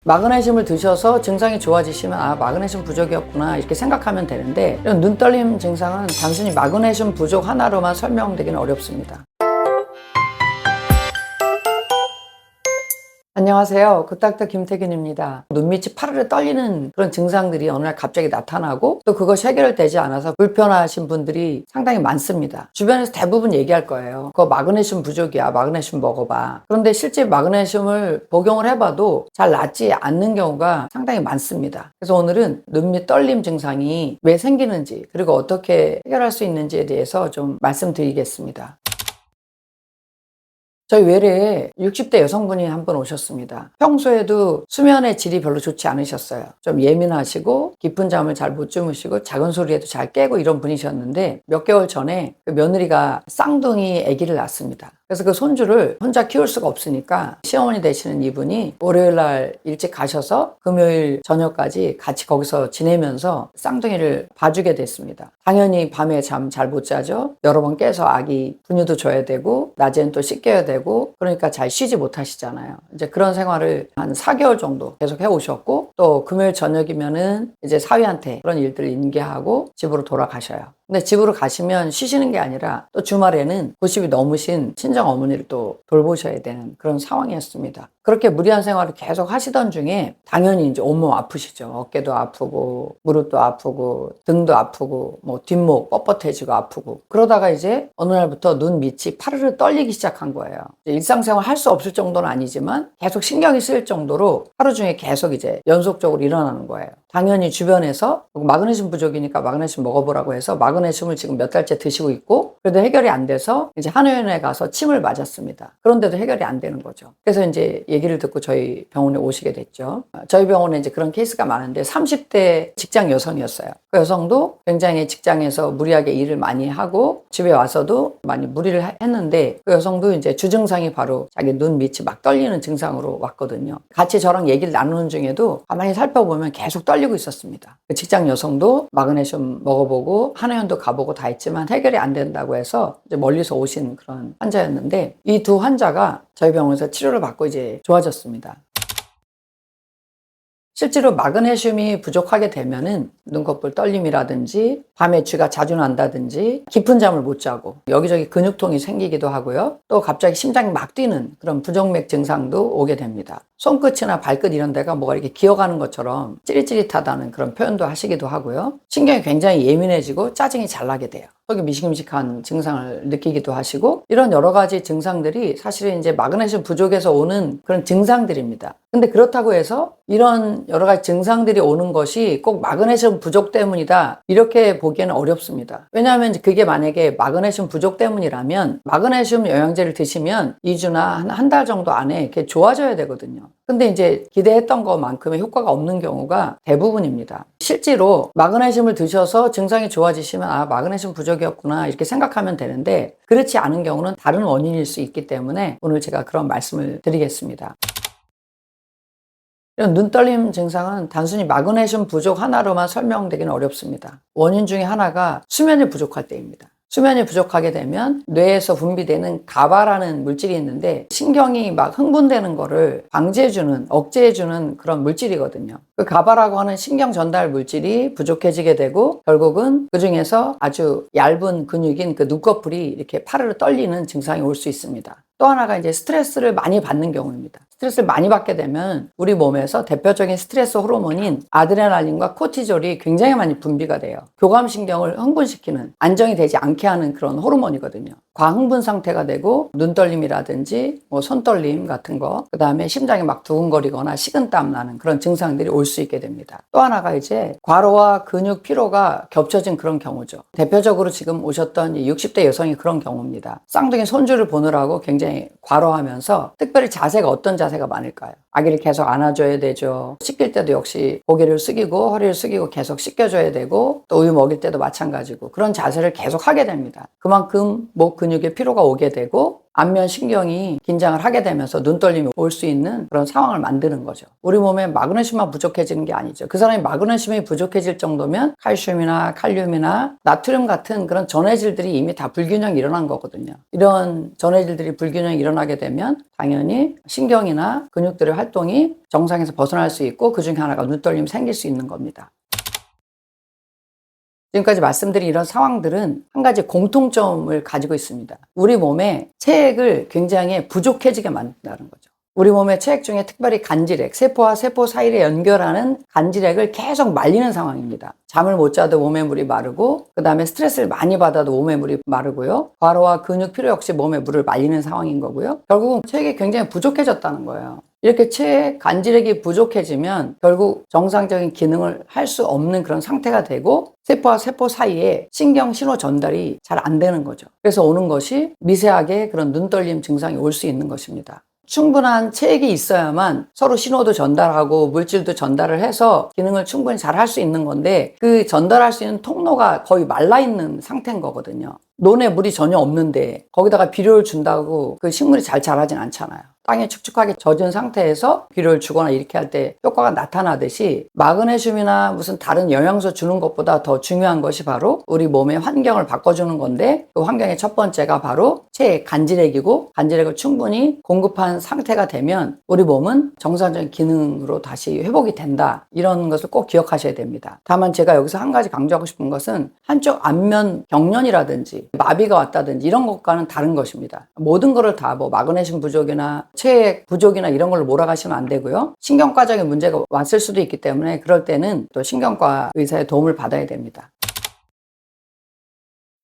마그네슘을 드셔서 증상이 좋아지시면 아, 마그네슘 부족이었구나 이렇게 생각하면 되는데, 이런 눈떨림 증상은 단순히 마그네슘 부족 하나로만 설명되기는 어렵습니다. 안녕하세요. 굿닥터 김태균입니다. 눈밑이 파르르 떨리는 그런 증상들이 어느 날 갑자기 나타나고 또 그것이 해결되지 않아서 불편하신 분들이 상당히 많습니다. 주변에서 대부분 얘기할 거예요. 그거 마그네슘 부족이야. 마그네슘 먹어봐. 그런데 실제 마그네슘을 복용을 해봐도 잘 낫지 않는 경우가 상당히 많습니다. 그래서 오늘은 눈밑 떨림 증상이 왜 생기는지, 그리고 어떻게 해결할 수 있는지에 대해서 좀 말씀드리겠습니다. 저희 외래에 60대 여성분이 한 분 오셨습니다. 평소에도 수면의 질이 별로 좋지 않으셨어요. 좀 예민하시고 깊은 잠을 잘 못 주무시고 작은 소리에도 잘 깨고 이런 분이셨는데, 몇 개월 전에 그 며느리가 쌍둥이 아기를 낳았습니다. 그래서 그 손주를 혼자 키울 수가 없으니까 시어머니 되시는 이분이 월요일날 일찍 가셔서 금요일 저녁까지 같이 거기서 지내면서 쌍둥이를 봐주게 됐습니다. 당연히 밤에 잠 잘 못 자죠. 여러 번 깨서 아기 분유도 줘야 되고 낮에는 또 씻겨야 되고, 그러니까 잘 쉬지 못하시잖아요. 이제 그런 생활을 한 4개월 정도 계속 해오셨고, 또 금요일 저녁이면은 이제 사위한테 그런 일들을 인계하고 집으로 돌아가셔요. 근데 집으로 가시면 쉬시는 게 아니라 또 주말에는 90이 넘으신 친정 어머니를 또 돌보셔야 되는 그런 상황이었습니다. 그렇게 무리한 생활을 계속 하시던 중에 당연히 이제 온몸 아프시죠. 어깨도 아프고 무릎도 아프고 등도 아프고 뭐 뒷목 뻣뻣해지고 아프고, 그러다가 이제 어느 날부터 눈 밑이 파르르 떨리기 시작한 거예요. 일상생활 할 수 없을 정도는 아니지만 계속 신경이 쓰일 정도로 하루 중에 계속 이제 연속적으로 일어나는 거예요. 당연히 주변에서 마그네슘 부족이니까 마그네슘 먹어보라고 해서 마그네슘을 지금 몇 달째 드시고 있고, 그래도 해결이 안 돼서 이제 한의원에 가서 침을 맞았습니다. 그런데도 해결이 안 되는 거죠. 그래서 이제 얘기를 듣고 저희 병원에 오시게 됐죠. 저희 병원에 이제 그런 케이스가 많은데 30대 직장 여성이었어요. 그 여성도 굉장히 직장에서 무리하게 일을 많이 하고 집에 와서도 많이 무리를 했는데, 그 여성도 이제 주증상이 바로 자기 눈 밑이 막 떨리는 증상으로 왔거든요. 같이 저랑 얘기를 나누는 중에도 가만히 살펴보면 계속 떨리고 있었습니다. 그 직장 여성도 마그네슘 먹어보고 한의원도 가보고 다 했지만 해결이 안 된다고 해서 이제 멀리서 오신 그런 환자였는데, 이 두 환자가 저희 병원에서 치료를 받고 이제 좋아졌습니다. 실제로 마그네슘이 부족하게 되면은 눈꺼풀 떨림이라든지 밤에 쥐가 자주 난다든지 깊은 잠을 못 자고 여기저기 근육통이 생기기도 하고요. 또 갑자기 심장이 막 뛰는 그런 부정맥 증상도 오게 됩니다. 손끝이나 발끝 이런 데가 뭐가 이렇게 기어가는 것처럼 찌릿찌릿하다는 그런 표현도 하시기도 하고요. 신경이 굉장히 예민해지고 짜증이 잘 나게 돼요. 속이 미식미식한 증상을 느끼기도 하시고, 이런 여러 가지 증상들이 사실은 이제 마그네슘 부족에서 오는 그런 증상들입니다. 근데 그렇다고 해서 이런 여러 가지 증상들이 오는 것이 꼭 마그네슘 부족 때문이다 이렇게 보기에는 어렵습니다. 왜냐하면 그게 만약에 마그네슘 부족 때문이라면 마그네슘 영양제를 드시면 2주나 한 달 정도 안에 이렇게 좋아져야 되거든요. 근데 이제 기대했던 것만큼의 효과가 없는 경우가 대부분입니다. 실제로 마그네슘을 드셔서 증상이 좋아지시면 아, 마그네슘 부족이었구나 이렇게 생각하면 되는데, 그렇지 않은 경우는 다른 원인일 수 있기 때문에 오늘 제가 그런 말씀을 드리겠습니다. 이런 눈떨림 증상은 단순히 마그네슘 부족 하나로만 설명되기는 어렵습니다. 원인 중에 하나가 수면이 부족할 때입니다. 수면이 부족하게 되면 뇌에서 분비되는 가바라는 물질이 있는데, 신경이 막 흥분되는 거를 방지해주는, 억제해주는 그런 물질이거든요. 그 가바라고 하는 신경 전달 물질이 부족해지게 되고 결국은 그 중에서 아주 얇은 근육인 그 눈꺼풀이 이렇게 파르르 떨리는 증상이 올 수 있습니다. 또 하나가 이제 스트레스를 많이 받는 경우입니다. 스트레스를 많이 받게 되면 우리 몸에서 대표적인 스트레스 호르몬인 아드레날린과 코티졸이 굉장히 많이 분비가 돼요. 교감신경을 흥분시키는, 안정이 되지 않게 하는 그런 호르몬이거든요. 과흥분 상태가 되고 눈떨림이라든지 뭐 손떨림 같은 거, 그 다음에 심장이 막 두근거리거나 식은땀 나는 그런 증상들이 올 수 있게 됩니다. 또 하나가 이제 과로와 근육 피로가 겹쳐진 그런 경우죠. 대표적으로 지금 오셨던 60대 여성이 그런 경우입니다. 쌍둥이 손주를 보느라고 굉장히 과로하면서, 특별히 자세가 어떤 자세가 많을까요? 아기를 계속 안아줘야 되죠. 씻길 때도 역시 고개를 숙이고 허리를 숙이고 계속 씻겨줘야 되고, 또 우유 먹일 때도 마찬가지고 그런 자세를 계속 하게 됩니다. 그만큼 목 근육에 피로가 오게 되고 안면 신경이 긴장을 하게 되면서 눈떨림이 올 수 있는 그런 상황을 만드는 거죠. 우리 몸에 마그네슘만 부족해지는 게 아니죠. 그 사람이 마그네슘이 부족해질 정도면 칼슘이나 칼륨이나 나트륨 같은 그런 전해질들이 이미 다 불균형이 일어난 거거든요. 이런 전해질들이 불균형이 일어나게 되면 당연히 신경이나 근육들의 활동이 정상에서 벗어날 수 있고 그중에 하나가 눈떨림이 생길 수 있는 겁니다. 지금까지 말씀드린 이런 상황들은 한 가지 공통점을 가지고 있습니다. 우리 몸에 체액을 굉장히 부족해지게 만든다는 거죠. 우리 몸의 체액 중에 특별히 간질액, 세포와 세포 사이를 연결하는 간질액을 계속 말리는 상황입니다. 잠을 못 자도 몸에 물이 마르고, 그 다음에 스트레스를 많이 받아도 몸에 물이 마르고요. 과로와 근육 피로 역시 몸에 물을 말리는 상황인 거고요. 결국은 체액이 굉장히 부족해졌다는 거예요. 이렇게 체액, 간질액이 부족해지면 결국 정상적인 기능을 할 수 없는 그런 상태가 되고 세포와 세포 사이에 신경 신호 전달이 잘 안 되는 거죠. 그래서 오는 것이 미세하게 그런 눈떨림 증상이 올 수 있는 것입니다. 충분한 체액이 있어야만 서로 신호도 전달하고 물질도 전달을 해서 기능을 충분히 잘 할 수 있는 건데 그 전달할 수 있는 통로가 거의 말라있는 상태인 거거든요. 논에 물이 전혀 없는데 거기다가 비료를 준다고 그 식물이 잘 자라진 않잖아요. 땅에 축축하게 젖은 상태에서 비료를 주거나 이렇게 할 때 효과가 나타나듯이 마그네슘이나 무슨 다른 영양소 주는 것보다 더 중요한 것이 바로 우리 몸의 환경을 바꿔주는 건데 그 환경의 첫 번째가 바로 체액, 간질액이고 간질액을 충분히 공급한 상태가 되면 우리 몸은 정상적인 기능으로 다시 회복이 된다. 이런 것을 꼭 기억하셔야 됩니다. 다만 제가 여기서 한 가지 강조하고 싶은 것은 한쪽 안면 경련이라든지 마비가 왔다든지 이런 것과는 다른 것입니다. 모든 거를 다 뭐 마그네슘 부족이나 체액 부족이나 이런 걸로 몰아가시면 안 되고요. 신경과적인 문제가 왔을 수도 있기 때문에 그럴 때는 또 신경과 의사의 도움을 받아야 됩니다.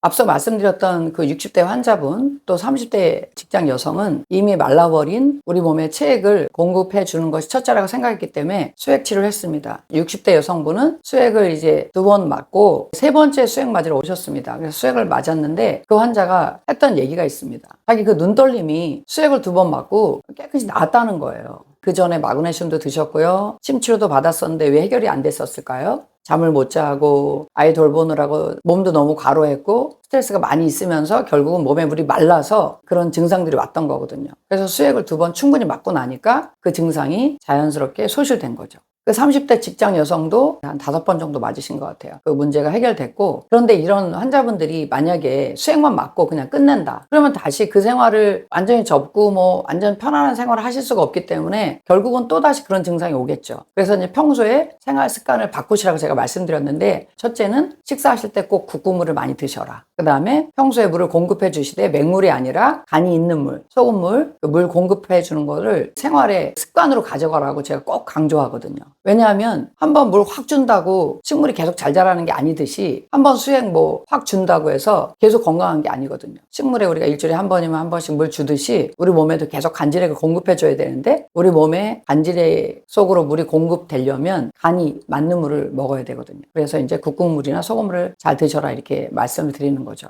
앞서 말씀드렸던 그 60대 환자분 또 30대 직장 여성은 이미 말라버린 우리 몸에 체액을 공급해 주는 것이 첫째라고 생각했기 때문에 수액 치료를 했습니다. 60대 여성분은 수액을 이제 2번 맞고 세 번째 수액 맞으러 오셨습니다. 그래서 수액을 맞았는데 그 환자가 했던 얘기가 있습니다. 자기 그 눈떨림이 수액을 2번 맞고 깨끗이 나았다는 거예요. 그 전에 마그네슘도 드셨고요. 침 치료도 받았었는데 왜 해결이 안 됐었을까요? 잠을 못 자고 아이 돌보느라고 몸도 너무 과로했고 스트레스가 많이 있으면서 결국은 몸에 물이 말라서 그런 증상들이 왔던 거거든요. 그래서 수액을 2번 충분히 맞고 나니까 그 증상이 자연스럽게 소실된 거죠. 그 30대 직장 여성도 한 5번 정도 맞으신 것 같아요. 그 문제가 해결됐고 그런데 이런 환자분들이 만약에 수액만 맞고 그냥 끝낸다. 그러면 다시 그 생활을 완전히 접고 뭐 완전 편안한 생활을 하실 수가 없기 때문에 결국은 또다시 그런 증상이 오겠죠. 그래서 이제 평소에 생활 습관을 바꾸시라고 제가 말씀드렸는데 첫째는 식사하실 때 꼭 국국물을 많이 드셔라. 그 다음에 평소에 물을 공급해 주시되 맹물이 아니라 간이 있는 물, 소금물, 물 공급해 주는 거를 생활의 습관으로 가져가라고 제가 꼭 강조하거든요. 왜냐하면 한번 물 확 준다고 식물이 계속 잘 자라는 게 아니듯이 한번 수액 뭐 확 준다고 해서 계속 건강한 게 아니거든요. 식물에 우리가 일주일에 한 번이면 한 번씩 물 주듯이 우리 몸에도 계속 간질액을 공급해 줘야 되는데 우리 몸에 간질액 속으로 물이 공급되려면 간이 맞는 물을 먹어야 되거든요. 그래서 이제 국국물이나 소금물을 잘 드셔라 이렇게 말씀을 드리는 거죠.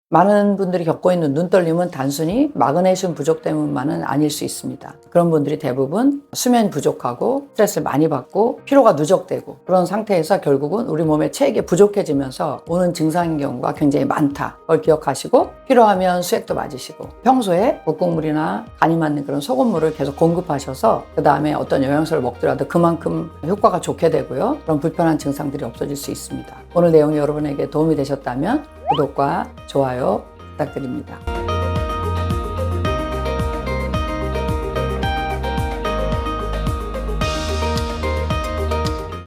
많은 분들이 겪고 있는 눈떨림은 단순히 마그네슘 부족 때문만은 아닐 수 있습니다. 그런 분들이 대부분 수면 부족하고 스트레스를 많이 받고 피로가 누적되고 그런 상태에서 결국은 우리 몸의 체액이 부족해지면서 오는 증상인 경우가 굉장히 많다. 그걸 기억하시고 필요하면 수액도 맞으시고 평소에 국국물이나 간이 맞는 그런 소금물을 계속 공급하셔서 그 다음에 어떤 영양소를 먹더라도 그만큼 효과가 좋게 되고요. 그런 불편한 증상들이 없어질 수 있습니다. 오늘 내용이 여러분에게 도움이 되셨다면 구독과 좋아요 부탁드립니다.